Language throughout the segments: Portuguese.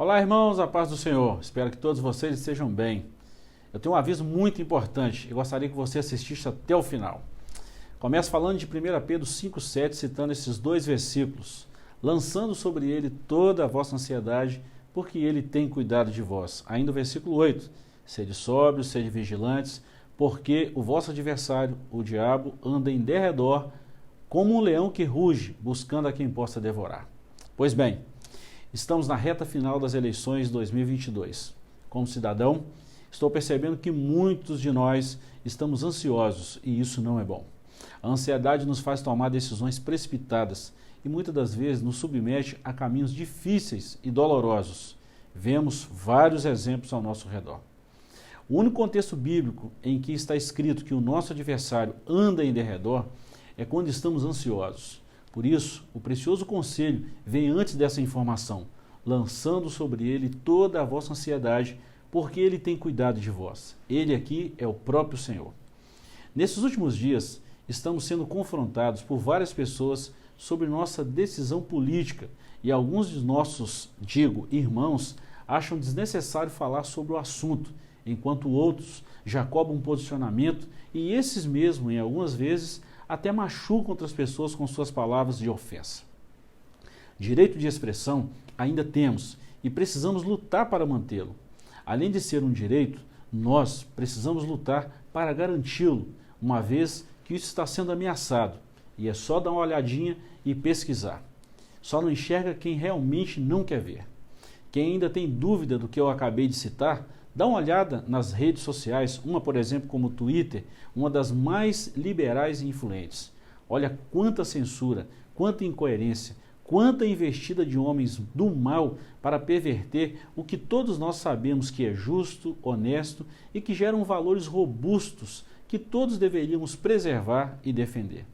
Olá, irmãos, a paz do Senhor. Espero que todos vocês estejam bem. Eu tenho um aviso muito importante e gostaria que você assistisse até o final. Começo falando de 1 Pedro 5,7, citando esses dois versículos. Lançando sobre ele toda a vossa ansiedade, porque ele tem cuidado de vós. Ainda o versículo 8. Sede sóbrios, sede vigilantes, porque o vosso adversário, o diabo, anda em derredor, como um leão que ruge, buscando a quem possa devorar. Pois bem, estamos na reta final das eleições de 2022. Como cidadão, estou percebendo que muitos de nós estamos ansiosos e isso não é bom. A ansiedade nos faz tomar decisões precipitadas e muitas das vezes nos submete a caminhos difíceis e dolorosos. Vemos vários exemplos ao nosso redor. O único contexto bíblico em que está escrito que o nosso adversário anda em derredor é quando estamos ansiosos. Por isso, o precioso conselho vem antes dessa informação, lançando sobre ele toda a vossa ansiedade, porque ele tem cuidado de vós. Ele aqui é o próprio Senhor. Nesses últimos dias, estamos sendo confrontados por várias pessoas sobre nossa decisão política e alguns de nossos, irmãos, acham desnecessário falar sobre o assunto, enquanto outros já cobram um posicionamento e esses mesmo, em algumas vezes, até machucam outras pessoas com suas palavras de ofensa. Direito de expressão ainda temos e precisamos lutar para mantê-lo. Além de ser um direito, nós precisamos lutar para garanti-lo, uma vez que isso está sendo ameaçado. E é só dar uma olhadinha e pesquisar. Só não enxerga quem realmente não quer ver. Quem ainda tem dúvida do que eu acabei de citar, dá uma olhada nas redes sociais, uma, por exemplo, como o Twitter, uma das mais liberais e influentes. Olha quanta censura, quanta incoerência, quanta investida de homens do mal para perverter o que todos nós sabemos que é justo, honesto e que geram valores robustos que todos deveríamos preservar e defender.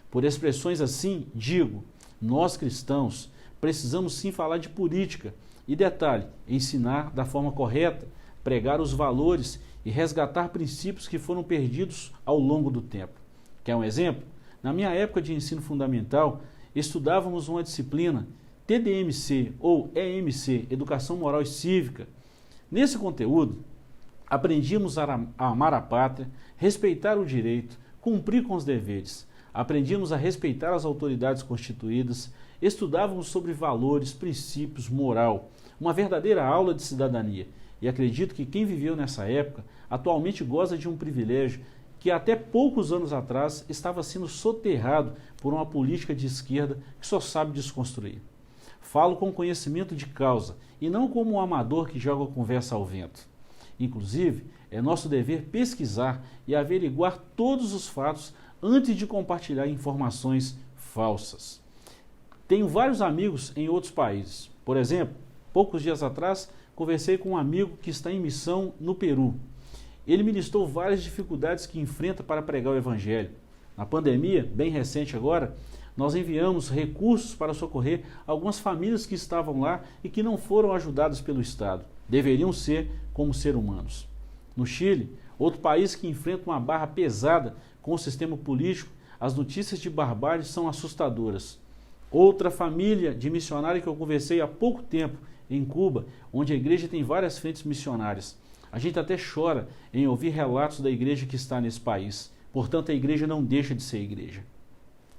Por expressões assim, digo, nós cristãos precisamos sim falar de política e, detalhe, ensinar da forma correta, pregar os valores e resgatar princípios que foram perdidos ao longo do tempo. Quer um exemplo? Na minha época de ensino fundamental, estudávamos uma disciplina TDMC ou EMC, Educação Moral e Cívica. Nesse conteúdo, aprendíamos a amar a pátria, respeitar o direito, cumprir com os deveres. Aprendíamos a respeitar as autoridades constituídas, estudávamos sobre valores, princípios, moral, uma verdadeira aula de cidadania. E acredito que quem viveu nessa época atualmente goza de um privilégio que até poucos anos atrás estava sendo soterrado por uma política de esquerda que só sabe desconstruir. Falo com conhecimento de causa e não como um amador que joga conversa ao vento. Inclusive, é nosso dever pesquisar e averiguar todos os fatos antes de compartilhar informações falsas. Tenho vários amigos em outros países. Por exemplo, poucos dias atrás, conversei com um amigo que está em missão no Peru. Ele me listou várias dificuldades que enfrenta para pregar o Evangelho. Na pandemia, bem recente agora, nós enviamos recursos para socorrer algumas famílias que estavam lá e que não foram ajudadas pelo Estado. Deveriam ser como seres humanos. No Chile, outro país que enfrenta uma barra pesada com o sistema político, as notícias de barbárie são assustadoras. Outra família de missionário que eu conversei há pouco tempo, em Cuba, onde a igreja tem várias frentes missionárias. A gente até chora em ouvir relatos da igreja que está nesse país. Portanto, a igreja não deixa de ser igreja.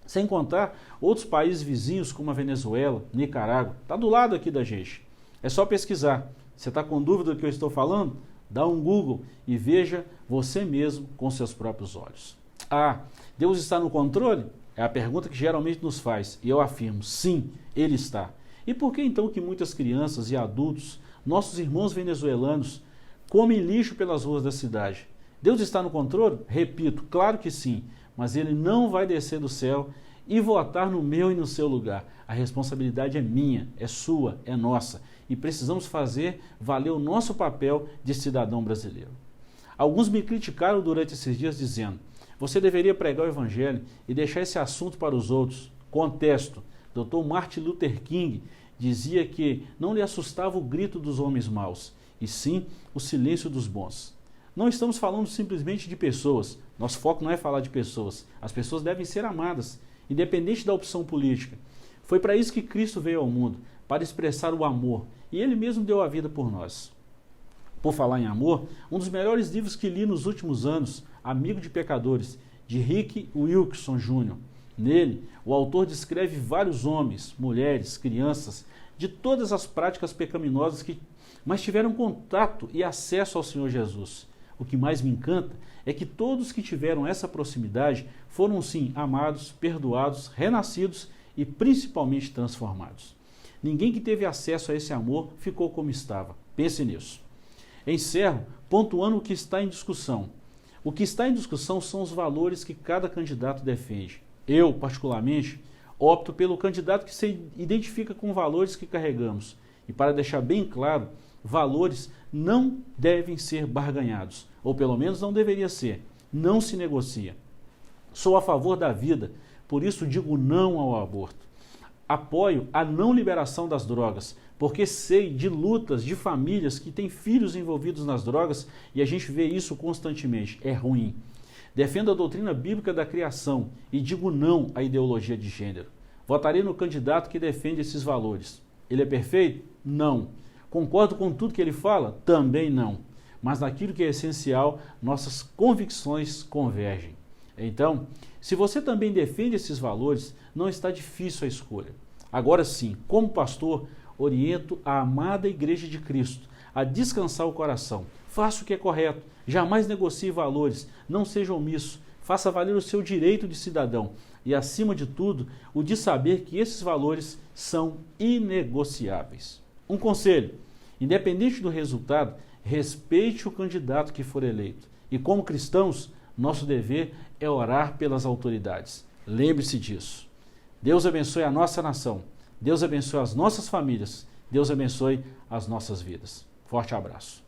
Sem contar outros países vizinhos como a Venezuela, Nicarágua. Está do lado aqui da gente. É só pesquisar. Você está com dúvida do que eu estou falando? Dá um Google e veja você mesmo com seus próprios olhos. Ah, Deus está no controle? É a pergunta que geralmente nos faz. E eu afirmo, sim, Ele está. E por que então que muitas crianças e adultos, nossos irmãos venezuelanos, comem lixo pelas ruas da cidade? Deus está no controle? Repito, claro que sim, mas Ele não vai descer do céu e votar no meu e no seu lugar. A responsabilidade é minha, é sua, é nossa. E precisamos fazer valer o nosso papel de cidadão brasileiro. Alguns me criticaram durante esses dias dizendo, você deveria pregar o Evangelho e deixar esse assunto para os outros. Contesto. Dr. Martin Luther King dizia que não lhe assustava o grito dos homens maus, e sim o silêncio dos bons. Não estamos falando simplesmente de pessoas, nosso foco não é falar de pessoas, as pessoas devem ser amadas, independente da opção política. Foi para isso que Cristo veio ao mundo, para expressar o amor, e ele mesmo deu a vida por nós. Por falar em amor, um dos melhores livros que li nos últimos anos, Amigo de Pecadores, de Rick Wilkerson Jr. Nele, o autor descreve vários homens, mulheres, crianças, de todas as práticas pecaminosas mas tiveram contato e acesso ao Senhor Jesus. O que mais me encanta é que todos que tiveram essa proximidade foram sim amados, perdoados, renascidos e principalmente transformados. Ninguém que teve acesso a esse amor ficou como estava. Pense nisso. Encerro pontuando o que está em discussão. O que está em discussão são os valores que cada candidato defende. Eu, particularmente, opto pelo candidato que se identifica com valores que carregamos. E para deixar bem claro, valores não devem ser barganhados, ou pelo menos não deveria ser. Não se negocia. Sou a favor da vida, por isso digo não ao aborto. Apoio a não liberação das drogas, porque sei de lutas de famílias que têm filhos envolvidos nas drogas e a gente vê isso constantemente. É ruim. Defendo a doutrina bíblica da criação e digo não à ideologia de gênero. Votarei no candidato que defende esses valores. Ele é perfeito? Não. Concordo com tudo que ele fala? Também não. Mas naquilo que é essencial, nossas convicções convergem. Então, se você também defende esses valores, não está difícil a escolha. Agora sim, como pastor, oriento a amada Igreja de Cristo a descansar o coração. Faça o que é correto, jamais negocie valores, não seja omisso, faça valer o seu direito de cidadão e, acima de tudo, o de saber que esses valores são inegociáveis. Um conselho, independente do resultado, respeite o candidato que for eleito. E como cristãos, nosso dever é orar pelas autoridades. Lembre-se disso. Deus abençoe a nossa nação. Deus abençoe as nossas famílias. Deus abençoe as nossas vidas. Forte abraço.